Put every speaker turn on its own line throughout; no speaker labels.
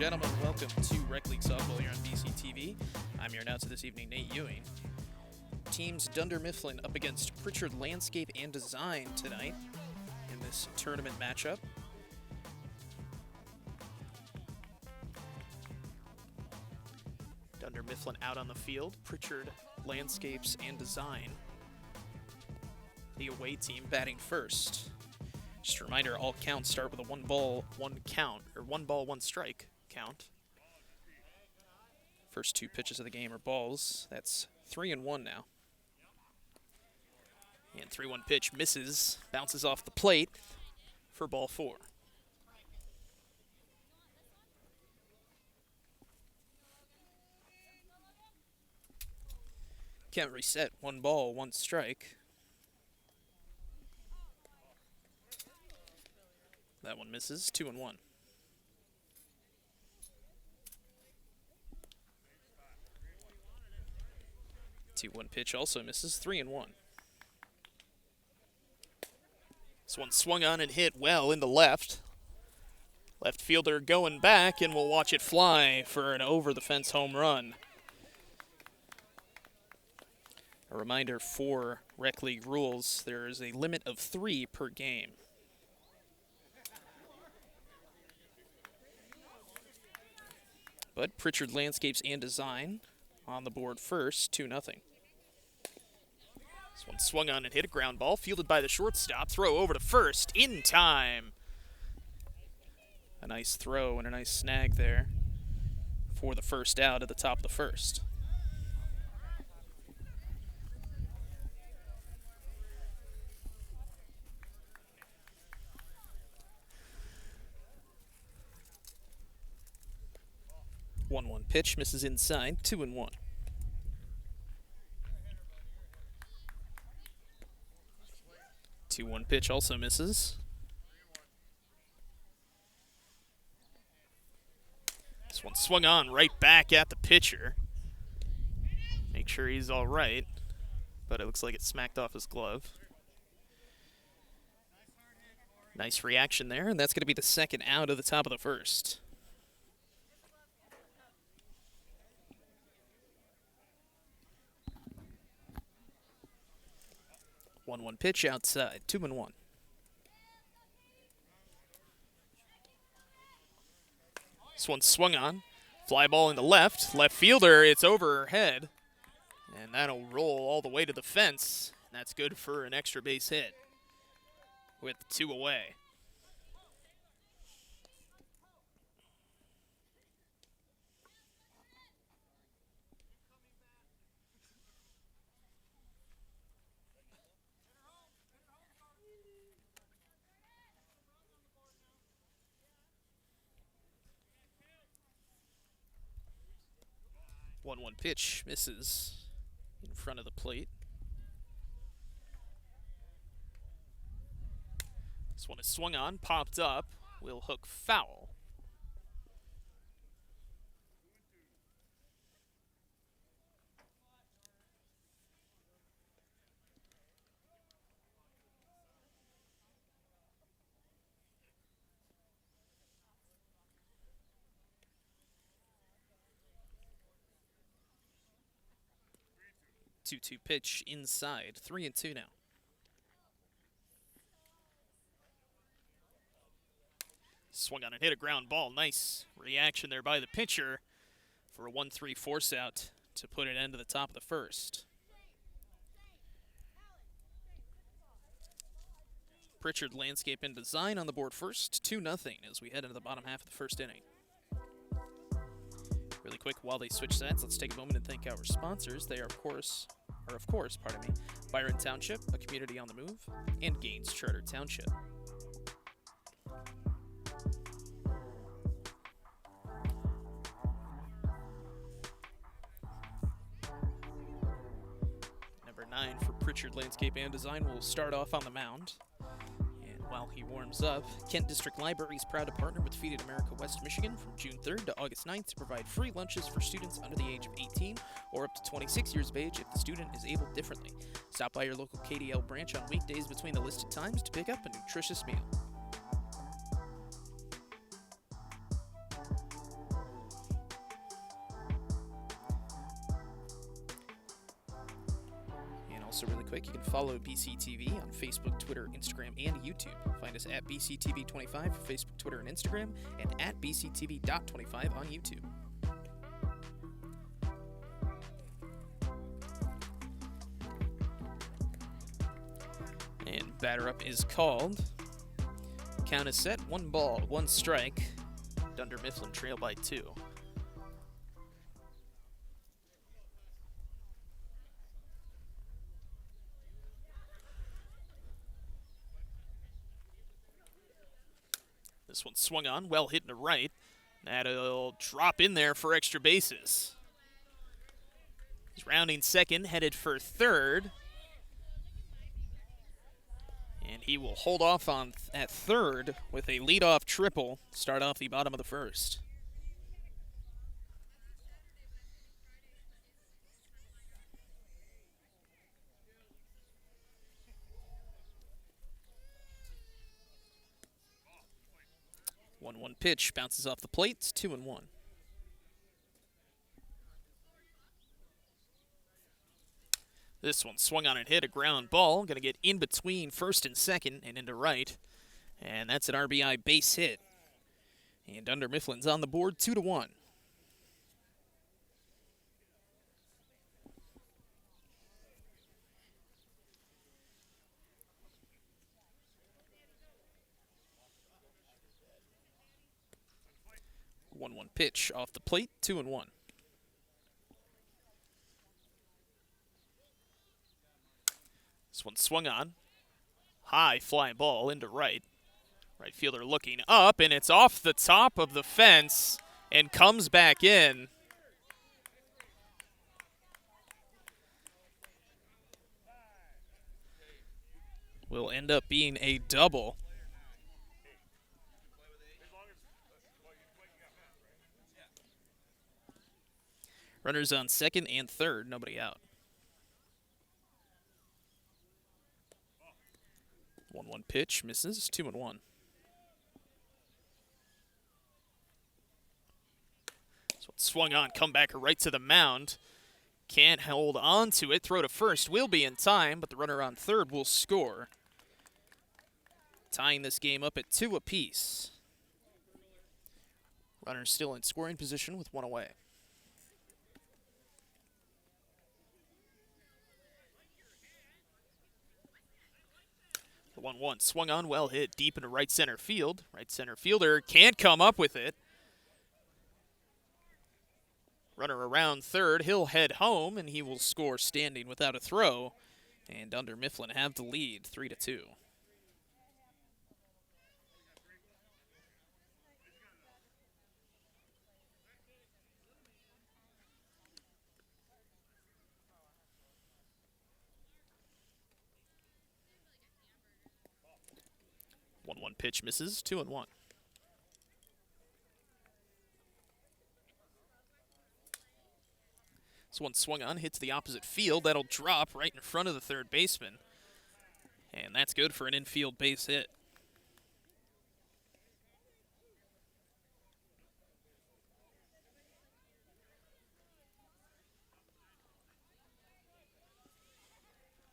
gentlemen, welcome to Rec League Softball here on BCTV. I'm your announcer this evening, Nate Ewing. Teams Dundlin Mifflin up against Prichard Landscape and Design tonight in this tournament matchup. Dundlin Mifflin out on the field, Prichard Landscapes and Design, the away team, batting first. Just a reminder, all counts start with a one ball, one strike count. First two pitches of the game are balls. That's 3-1 now. And 3-1 pitch misses, bounces off the plate for ball 4. Count reset, 1 ball, 1 strike. That one misses, 2-1. 2-1 pitch also misses, 3-1. This one swung on and hit well into left. Left fielder going back, and we'll watch it fly for an over-the-fence home run. A reminder for Rec League rules, there is a limit of 3 per game. But Prichard Landscapes and Design on the board first, 2-0. This one swung on and hit a ground ball, fielded by the shortstop. Throw over to first, in time. A nice throw and a nice snag there for the first out at the top of the first. One pitch misses inside, 2-1. Two-one pitch also misses. This one swung on right back at the pitcher. Make sure he's all right, but it looks like it smacked off his glove. Nice reaction there, and that's going to be the second out of the top of the first. 1-1 pitch outside, 2-1. This one swung on. Fly ball into left. Left fielder, it's overhead. And that'll roll all the way to the fence. That's good for an extra base hit with 2 away. One pitch misses in front of the plate. This one is swung on, popped up, will hook foul. Two pitch inside, 3-2 now. Swung on and hit a ground ball. Nice reaction there by the pitcher for a 1-3 force out to put an end to the top of the first. Prichard Landscape and Design on the board first, 2-0 as we head into the bottom half of the first inning. Really quick, while they switch sides, let's take a moment and thank our sponsors. They are, of course, Byron Township, a community on the move, and Gaines Charter Township. Number 9 for Prichard Landscape and Design will start off on the mound. While he warms up, Kent District Library is proud to partner with Feed America West Michigan from June 3rd to August 9th to provide free lunches for students under the age of 18 or up to 26 years of age if the student is able differently. Stop by your local KDL branch on weekdays between the listed times to pick up a nutritious meal. Also, really quick, you can follow BCTV on Facebook, Twitter, Instagram, and YouTube. Find us at BCTV25 for Facebook, Twitter, and Instagram, and at BCTV.25 on YouTube. And batter up is called. Count is set, 1 ball, 1 strike. Dundlin Mifflin trail by 2. This one swung on, well hit to right. That'll drop in there for extra bases. He's rounding second, headed for third. And he will hold off on at third with a leadoff triple, start off the bottom of the first. One pitch bounces off the plate. It's 2-1. This one swung on and hit a ground ball. Going to get in between first and second and into right. And that's an RBI base hit. And Dundlin Mifflin's on the board, 2-1. One pitch off the plate, 2-1. This one swung on. High fly ball into right. Right fielder looking up, and it's off the top of the fence and comes back in. Will end up being a double. Runners on second and third, nobody out. 1-1 pitch, misses, 2-1. So it swung on, comebacker right to the mound. Can't hold on to it, throw to first will be in time, but the runner on third will score. Tying this game up at 2 apiece. Runners still in scoring position with 1 away. The 1-1 swung on, well hit, deep into right center field. Right center fielder can't come up with it. Runner around third, he'll head home, and he will score standing without a throw. And Dundlin Mifflin have the lead, 3-2. One pitch misses, 2-1. This one swung on, hits the opposite field. That'll drop right in front of the third baseman. And that's good for an infield base hit.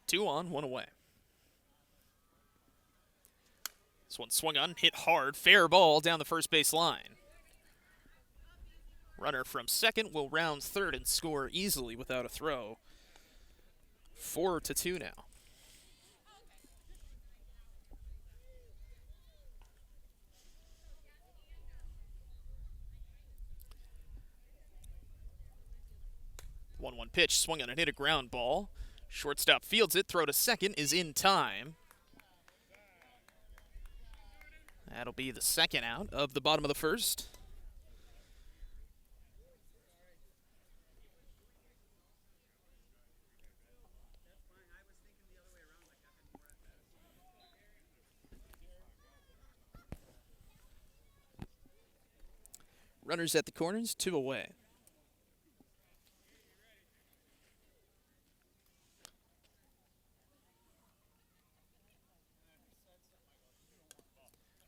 Two on, 1 away. This one swung on, hit hard, fair ball down the first base line. Runner from second will round third and score easily without a throw. 4-2 now. One pitch, swung on and hit a ground ball. Shortstop fields it, throw to second is in time. That'll be the second out of the bottom of the first. Runners at the corners, 2 away.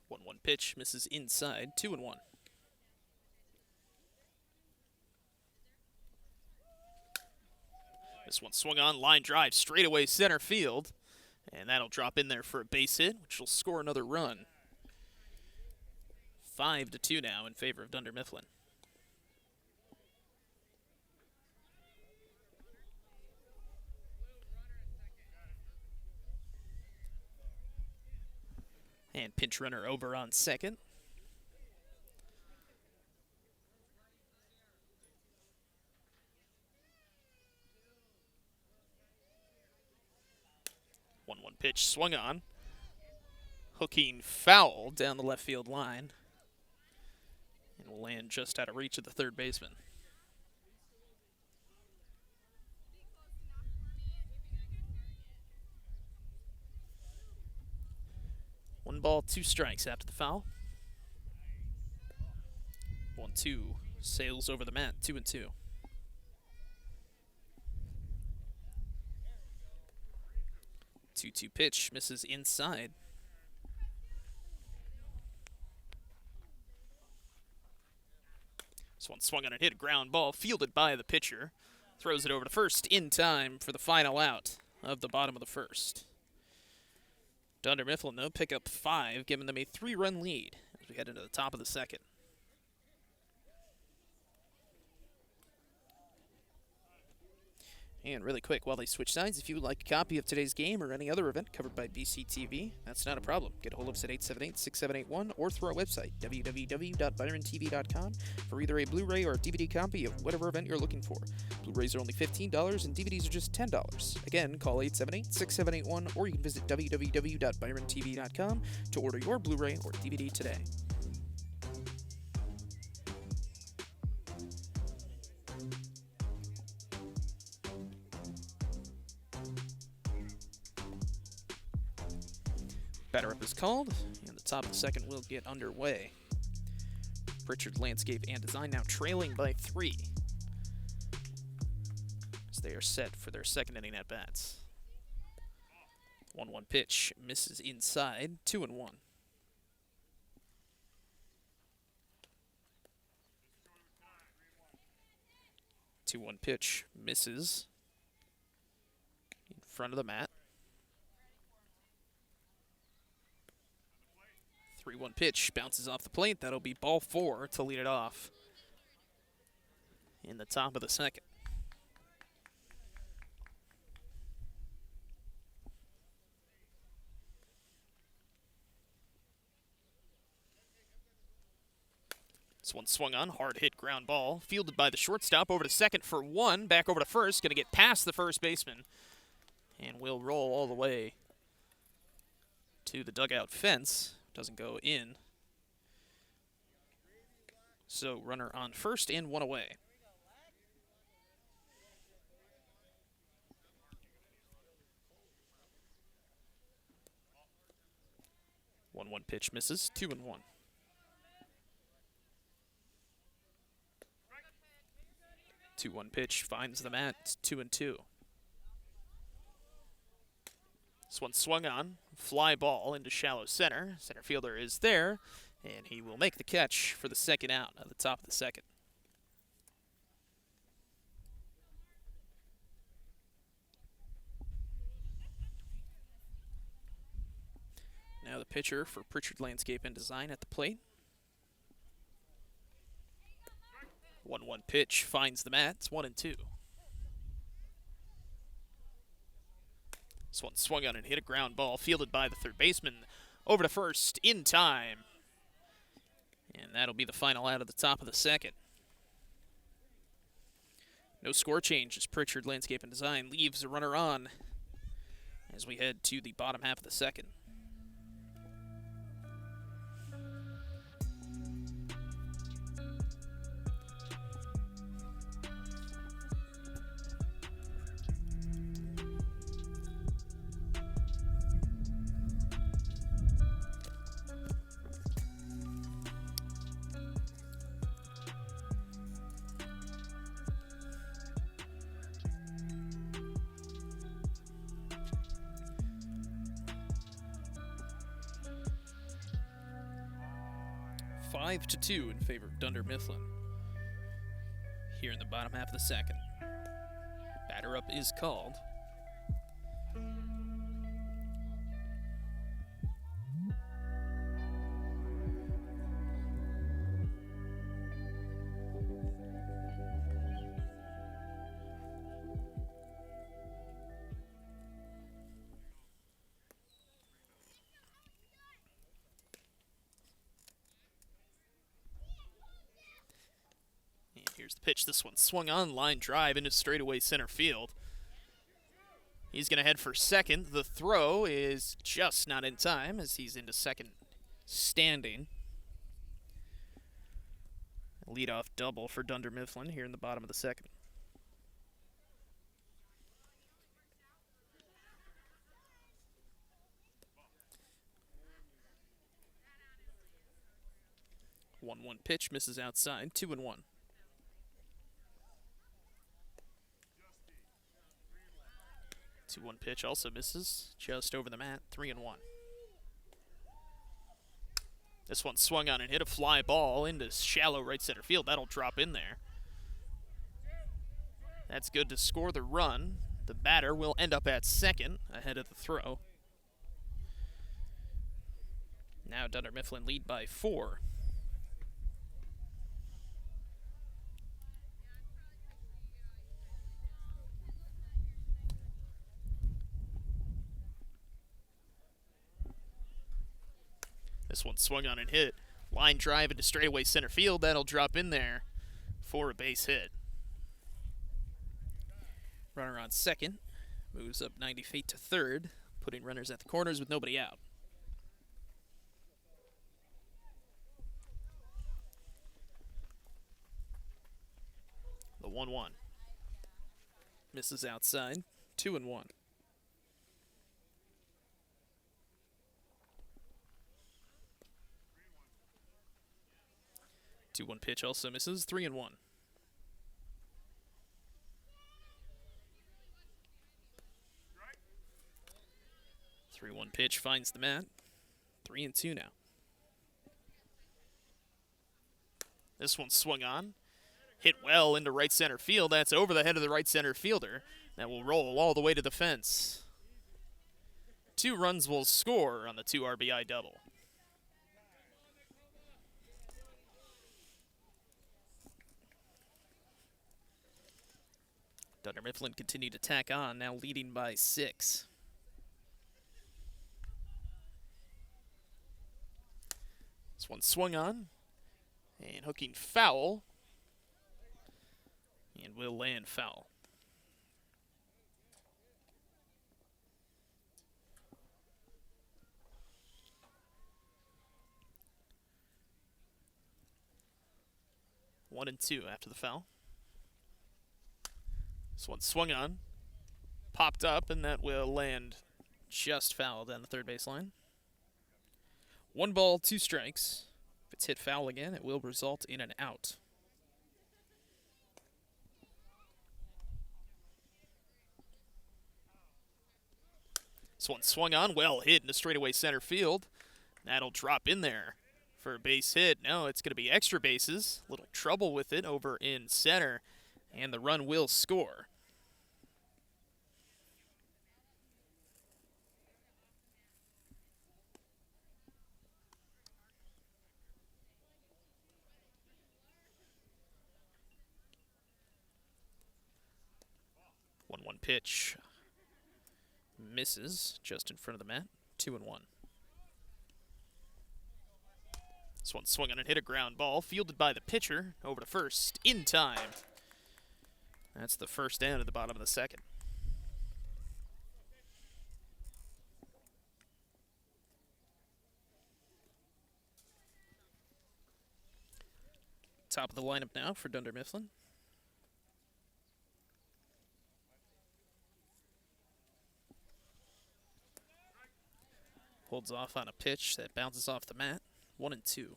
One pitch misses inside, 2-1. This one swung on, line drive, straightaway center field. And that'll drop in there for a base hit, which will score another run. 5-2 now in favor of Dundlin Mifflin. And pinch runner over on second. One pitch swung on. Hooking foul down the left field line. And will land just out of reach of the third baseman. One ball, two strikes after the foul. 1-2 sails over the mat, 2-2. Two pitch misses inside. This one swung on and hit a ground ball, fielded by the pitcher. Throws it over to first in time for the final out of the bottom of the first. Dundlin Mifflin, though, pick up 5, giving them a 3-run lead as we head into the top of the second. And really quick, while they switch sides, if you would like a copy of today's game or any other event covered by BCTV, that's not a problem. Get a hold of us at 878-6781 or through our website, www.byrontv.com, for either a Blu-ray or a DVD copy of whatever event you're looking for. Blu-rays are only $15 and DVDs are just $10. Again, call 878-6781 or you can visit www.byrontv.com to order your Blu-ray or DVD today. Batter up is called, and the top of the second will get underway. Prichard Landscape and Design now trailing by 3 as they are set for their second inning at bats. 1-1 pitch misses inside, 2-1. Two-one pitch misses in front of the mat. 3-1 pitch bounces off the plate. That'll be ball 4 to lead it off in the top of the second. This one swung on, hard hit ground ball, fielded by the shortstop over to second for 1, back over to first, going to get past the first baseman, and will roll all the way to the dugout fence. Doesn't go in. So runner on first and 1 away. One pitch misses, 2-1. Two-one pitch finds the mat, it's 2-2. This one swung on, fly ball into shallow center. Center fielder is there, and he will make the catch for the second out at the top of the second. Now the pitcher for Prichard Landscape and Design at the plate. 1-1 pitch finds the mat, it's 1-2. This one swung on and hit a ground ball, fielded by the third baseman, over to first in time. And that'll be the final out of the top of the second. No score change as Prichard Landscape and Design leaves a runner on as we head to the bottom half of the second. Five to 2 in favor of Dundlin Mifflin here in the bottom half of the second. Batter up is called. Here's the pitch. This one swung on, line drive into straightaway center field. He's going to head for second. The throw is just not in time as he's into second standing. Leadoff double for Dundlin Mifflin here in the bottom of the second. One pitch misses outside. 2-1. 2-1 pitch also misses, just over the mat, 3-1. This one swung on and hit a fly ball into shallow right center field. That'll drop in there. That's good to score the run. The batter will end up at second ahead of the throw. Now Dundlin Mifflin lead by 4. This one swung on and hit. Line drive into straightaway center field. That'll drop in there for a base hit. Runner on second. Moves up 90 feet to third, putting runners at the corners with nobody out. The 1-1. Misses outside. 2-1. 2-1 pitch also misses. 3-1. 3-1 pitch finds the mat. 3-2 now. This one swung on. Hit well into right center field. That's over the head of the right center fielder. That will roll all the way to the fence. 2 runs will score on the 2 RBI double. Dundlin Mifflin continued to tack on, now leading by 6. This one swung on and hooking foul, and will land foul. One and 2 after the foul. This one swung on, popped up, and that will land just foul down the third baseline. 1 ball, 2 strikes. If it's hit foul again, it will result in an out. This one swung on, well hit into straightaway center field. That'll drop in there for a base hit. No, it's going to be extra bases. A little trouble with it over in center, and the run will score. One pitch misses just in front of the mat. 2-1. This one swung on and hit a ground ball, fielded by the pitcher over to first in time. That's the first down at the bottom of the second. Top of the lineup now for Dundlin Mifflin. Holds off on a pitch that bounces off the mat. 1-2.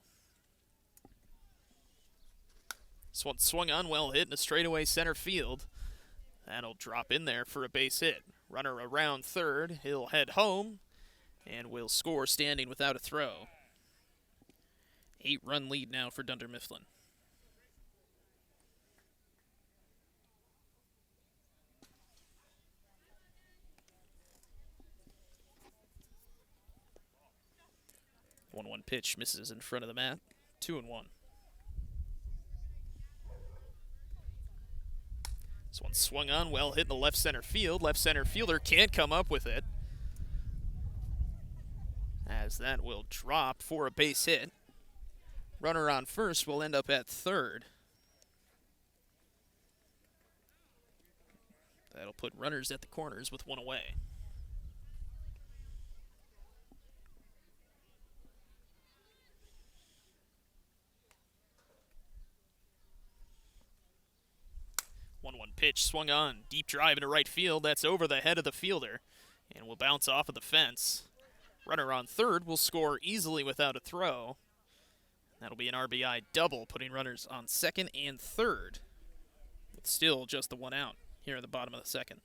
This one swung on, well hit in a straightaway center field. That'll drop in there for a base hit. Runner around third. He'll head home and will score standing without a throw. 8-run lead now for Dundlin Mifflin. 1-1 pitch misses in front of the mat. 2-1. This one swung on, well hit in the left center field. Left center fielder can't come up with it, as that will drop for a base hit. Runner on first will end up at third. That'll put runners at the corners with one away. One pitch swung on, deep drive into right field. That's over the head of the fielder and will bounce off of the fence. Runner on third will score easily without a throw. That'll be an RBI double, putting runners on second and third, with still just the one out here at the bottom of the second.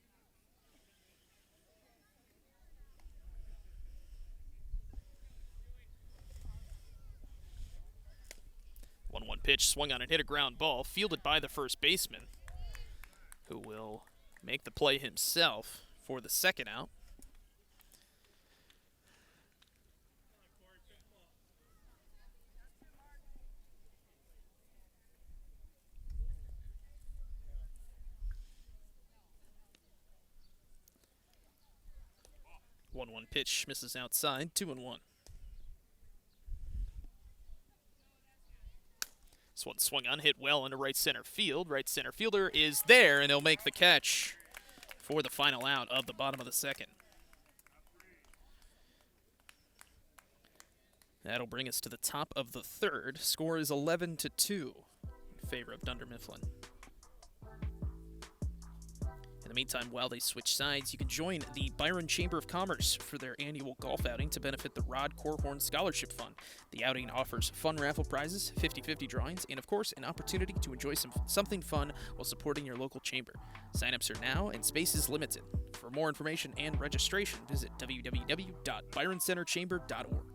One pitch swung on and hit a ground ball, fielded by the first baseman, who will make the play himself for the second out. One pitch misses outside. 2-1. This one swung on, hit well into right center field. Right center fielder is there, and he'll make the catch for the final out of the bottom of the second. That'll bring us to the top of the third. Score is 11-2 in favor of Dundlin Mifflin. In the meantime, while they switch sides, you can join the Byron Chamber of Commerce for their annual golf outing to benefit the Rod Corhorn Scholarship Fund. The outing offers fun raffle prizes, 50-50 drawings, and of course, an opportunity to enjoy something fun while supporting your local chamber. Sign-ups are now and space is limited. For more information and registration, visit www.byroncenterchamber.org.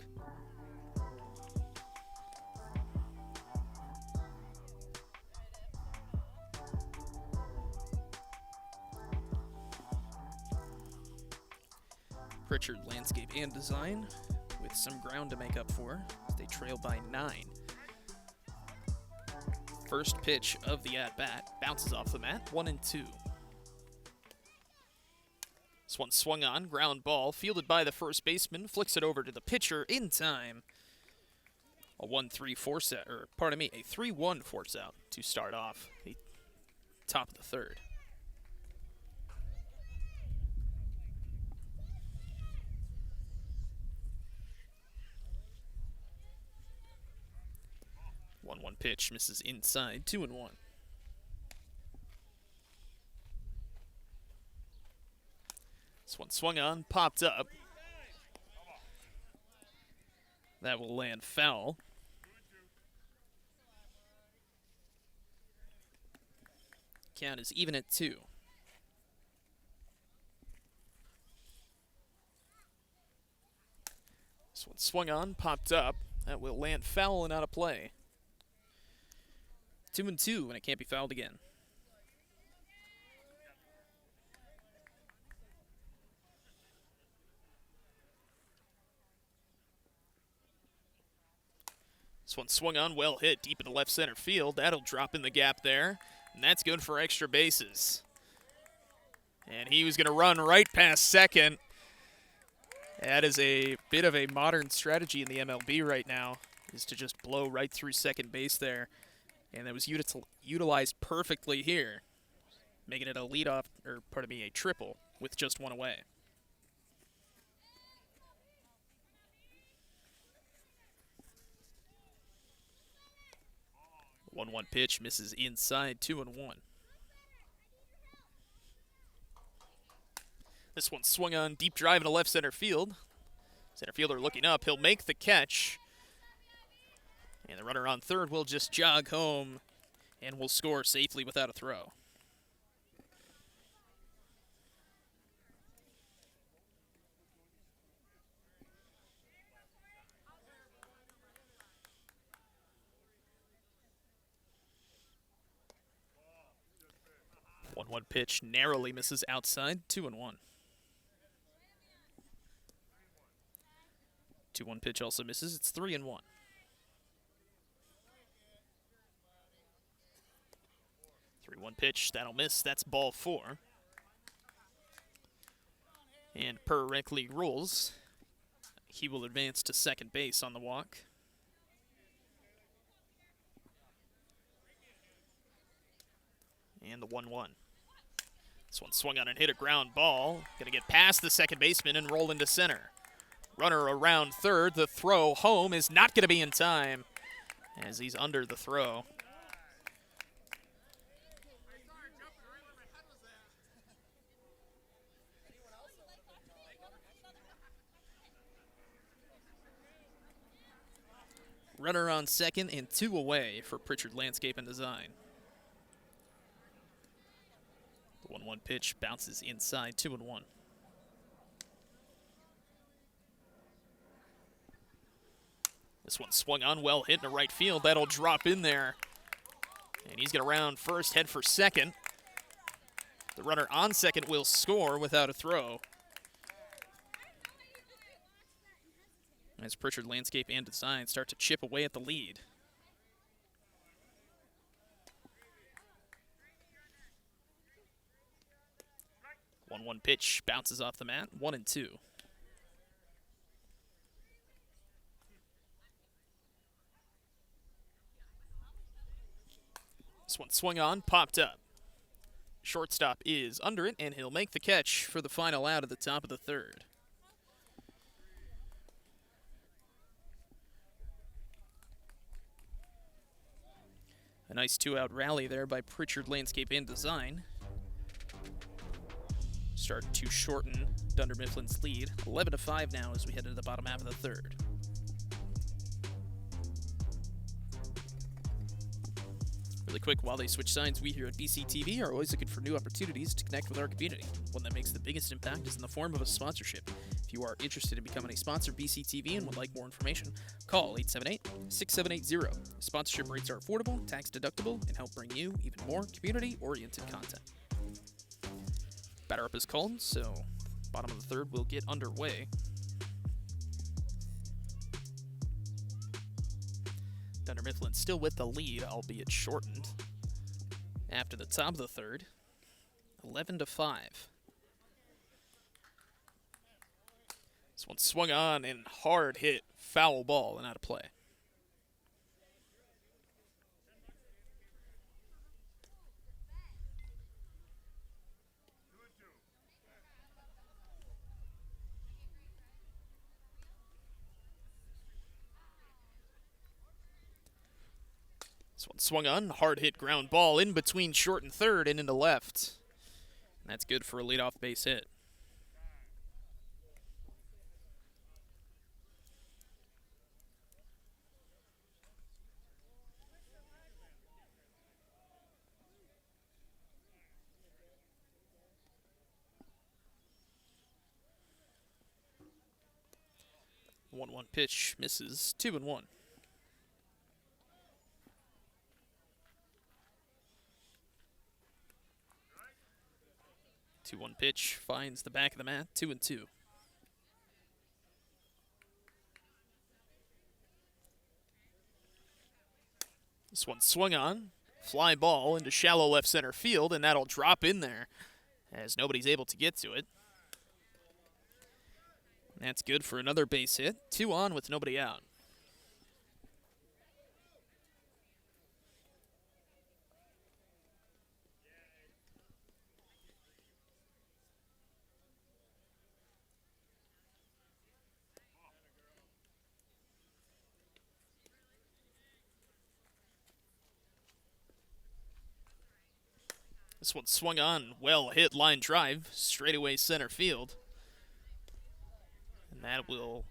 Prichard Landscape and Design with some ground to make up for as they trail by 9. First pitch of the at-bat bounces off the mat, 1-2. This one swung on, ground ball, fielded by the first baseman, flicks it over to the pitcher in time. A 1-3 force out, or pardon me, a 3-1 force out to start off the top of the third. 1-1 pitch misses inside, 2-1. This one swung on, popped up. That will land foul. Count is even at 2. This one swung on, popped up. That will land foul and out of play. 2-2, and it can't be fouled again. This one swung on, well hit, deep into left center field. That'll drop in the gap there, and that's good for extra bases. And he was going to run right past second. That is a bit of a modern strategy in the MLB right now, is to just blow right through second base there. And that was utilized perfectly here, making it a leadoff, or pardon me, a triple with just one away. One pitch misses inside, 2-1. This one swung on, deep drive into left center field. Center fielder looking up, he'll make the catch. And the runner on third will just jog home and will score safely without a throw. One pitch narrowly misses outside, 2-1. 2-1 pitch also misses. It's 3-1. One pitch, that'll miss. That's ball 4. And per rec league rules, he will advance to second base on the walk. And the 1-1. This one swung on and hit a ground ball. Gonna get past the second baseman and roll into center. Runner around third. The throw home is not gonna be in time as he's under the throw. Runner on second and 2 away for Prichard Landscape and Design. The 1-1 pitch bounces inside, 2-1. This one swung on, well hit in right field. That'll drop in there. And he's going to round first, head for second. The runner on second will score without a throw. As Prichard Landscape and Design start to chip away at the lead. The 1-1 pitch bounces off the mat, 1-2. This one swung on, popped up. Shortstop is under it, and he'll make the catch for the final out at the top of the third. A nice 2-out rally there by Prichard Landscape and Design. Start to shorten Dunder Mifflin's lead. 11-5 now as we head into the bottom half of the third. Really quick, while they switch sides, we here at BCTV are always looking for new opportunities to connect with our community. One that makes the biggest impact is in the form of a sponsorship. If you are interested in becoming a sponsor of BCTV and would like more information, call 878-6780. Sponsorship rates are affordable, tax deductible, and help bring you even more community-oriented content. Batter up is called, so bottom of the third will get underway. Dunder Mifflin still with the lead, albeit shortened. After the top of the third, 11-5. This one swung on and hard hit, foul ball and out of play. This one swung on, hard hit ground ball in between short and third and into left. And that's good for a leadoff base hit. The 1-1 pitch misses, 2-1. 2-1 pitch finds the back of the mat, 2-2. This one swung on, fly ball into shallow left center field, and that'll drop in there as nobody's able to get to it. And that's good for another base hit, 2 on with nobody out. This one swung on, well hit line drive, straightaway center field. And that will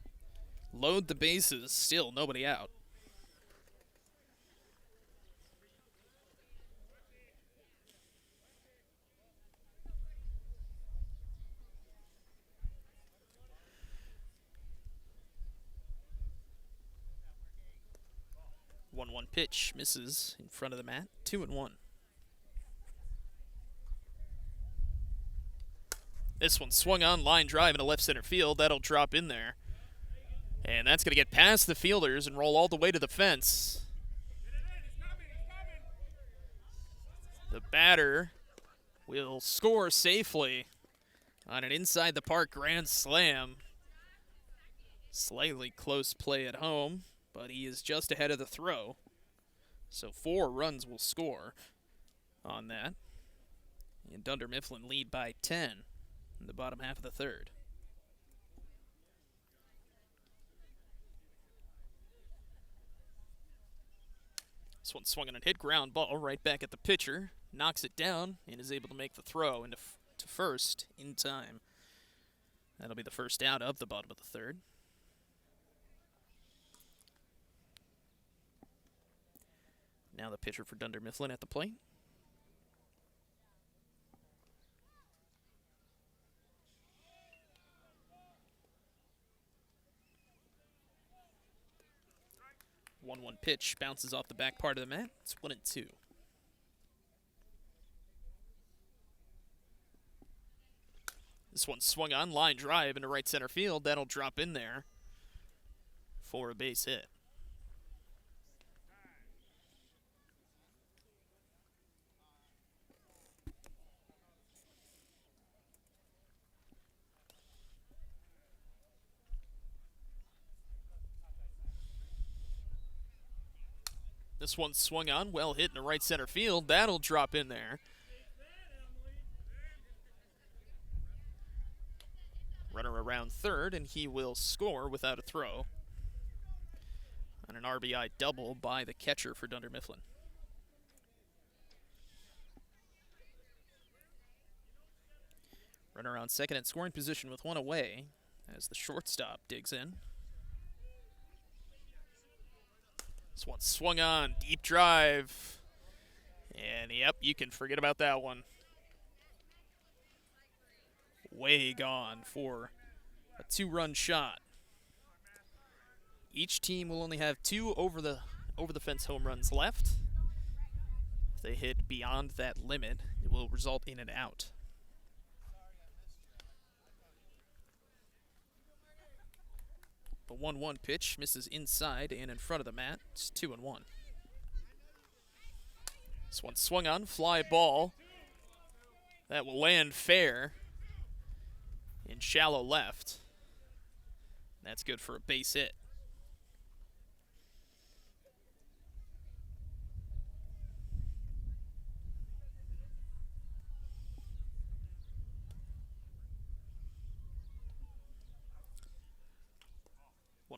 load the bases, still nobody out. One pitch misses in front of the mat, 2-1. This one swung on, line drive into left center field. That'll drop in there. And that's going to get past the fielders and roll all the way to the fence. The batter will score safely on an inside the park grand slam. Slightly close play at home, but he is just ahead of the throw. So 4 runs will score on that. And Dunder Mifflin lead by 10 in the bottom half of the third. This one swung on a hit ground ball right back at the pitcher. Knocks it down and is able to make the throw into to first in time. That'll be the first out of the bottom of the third. Now the pitcher for Dunder Mifflin at the plate. One pitch bounces off the back part of the mat. It's 1-2. This one swung on, line drive into right center field. That'll drop in there for a base hit. This one swung on, well hit in the right center field. That'll drop in there. Runner around third, and he will score without a throw on an RBI double by the catcher for Dunder Mifflin. Runner on second in scoring position with 1 away as the shortstop digs in. This one swung on, deep drive. And yep, you can forget about that one. Way gone for a 2-run shot. Each team will only have 2 over the fence home runs left. If they hit beyond that limit, it will result in an out. The 1-1 pitch misses inside and in front of the mat. It's 2-1. This one swung on, fly ball. That will land fair in shallow left. That's good for a base hit.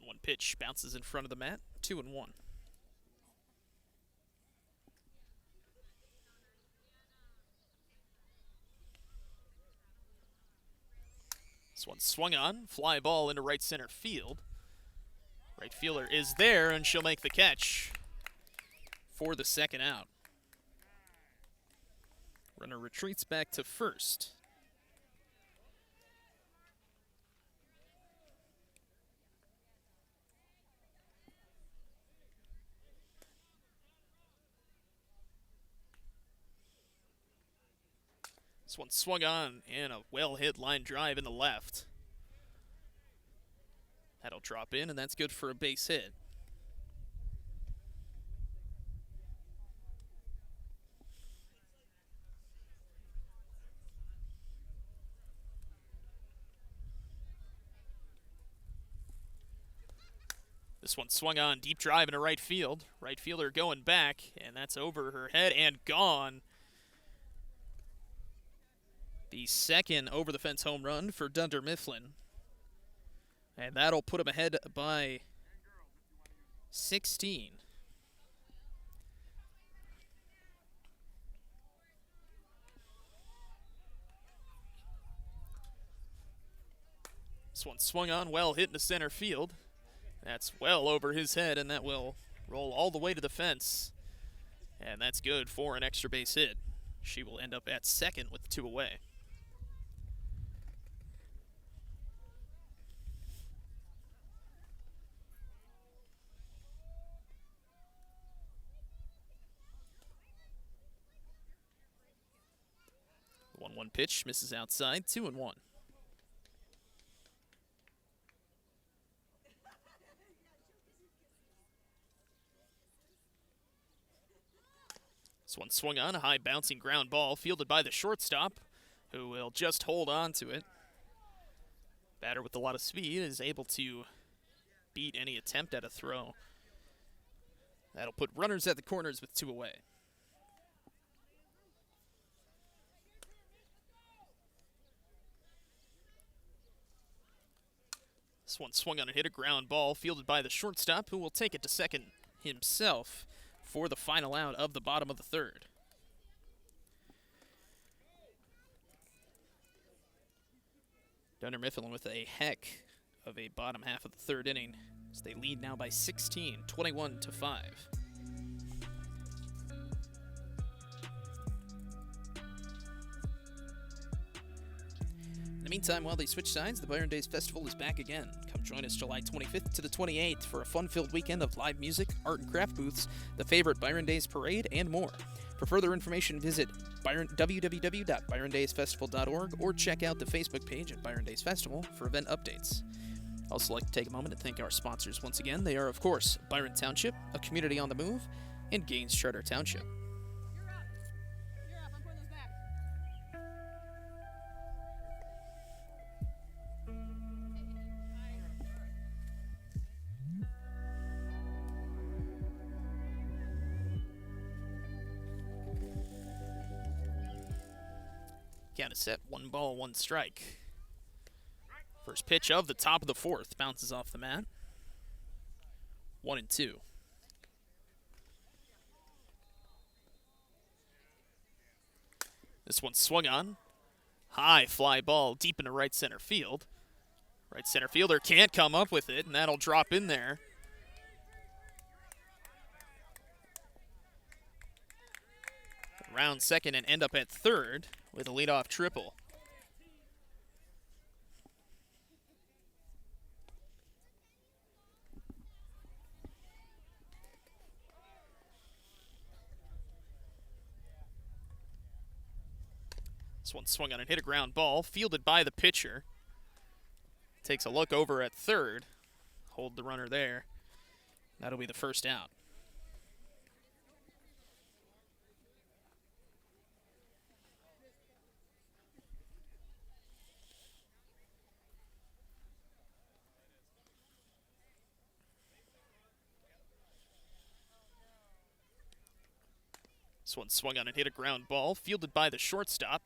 One pitch bounces in front of the mat. 2-1. This one swung on, fly ball into right center field. Right fielder is there, and she'll make the catch for the second out. Runner retreats back to first. This one swung on and a well-hit line drive in the left. That'll drop in, and that's good for a base hit. This one swung on, deep drive into right field. Right fielder going back, and that's over her head and gone. The second over-the-fence home run for Dunder Mifflin. And that'll put him ahead by 16. This one swung on, well hit into center field. That's well over his head, and that will roll all the way to the fence. And that's good for an extra base hit. She will end up at second with 2 away. The 1-1 pitch misses outside, 2-1. This one swung on, a high bouncing ground ball fielded by the shortstop, who will just hold on to it. Batter with a lot of speed is able to beat any attempt at a throw. That'll put runners at the corners with 2 away. This one swung on and hit a ground ball fielded by the shortstop, who will take it to second himself for the final out of the bottom of the 3rd. Mifflin with a heck of a bottom half of the 3rd inning as they lead now by 16, 21-5. In the meantime, while they switch sides, the Byron Days Festival is back again. Come join us July 25th to the 28th for a fun-filled weekend of live music, art and craft booths, the favorite Byron Days Parade, and more. For further information, visit www.byrondaysfestival.org or check out the Facebook page at Byron Days Festival for event updates. I'd also like to take a moment to thank our sponsors once again. They are, of course, Byron Township, a community on the move, and Gaines Charter Township. Count is set, 1 ball, 1 strike. First pitch of the top of the 4th bounces off the mat. 1-2. This one swung on. High fly ball deep into right center field. Right center fielder can't come up with it, and that'll drop in there. Round second and end up at 3rd with a leadoff triple. This one swung on and hit a ground ball, fielded by the pitcher. Takes a look over at 3rd. Hold the runner there. That'll be the first out. This one swung on and hit a ground ball, fielded by the shortstop.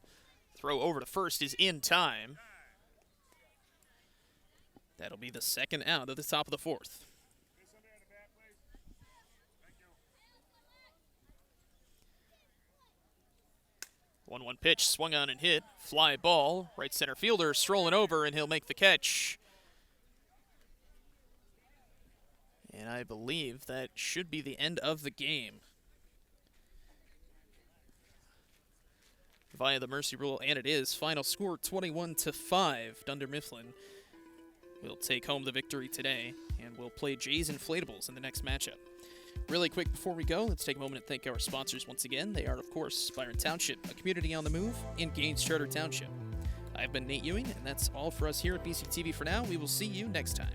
Throw over to first is in time. That'll be the second out of the top of the 4th. One pitch, swung on and hit. Fly ball, right center fielder strolling over, and he'll make the catch. And I believe that should be the end of the game. Via the mercy rule, and it is. Final score 21-5. Dundlin Mifflin will take home the victory today, and will play Jay's Inflatables in the next matchup. Really quick before we go, let's take a moment to thank our sponsors once again. They are, of course, Byron Township, a community on the move, and Gaines Charter Township. I've been Nate Ewing, and that's all for us here at BCTV for now. We will see you next time.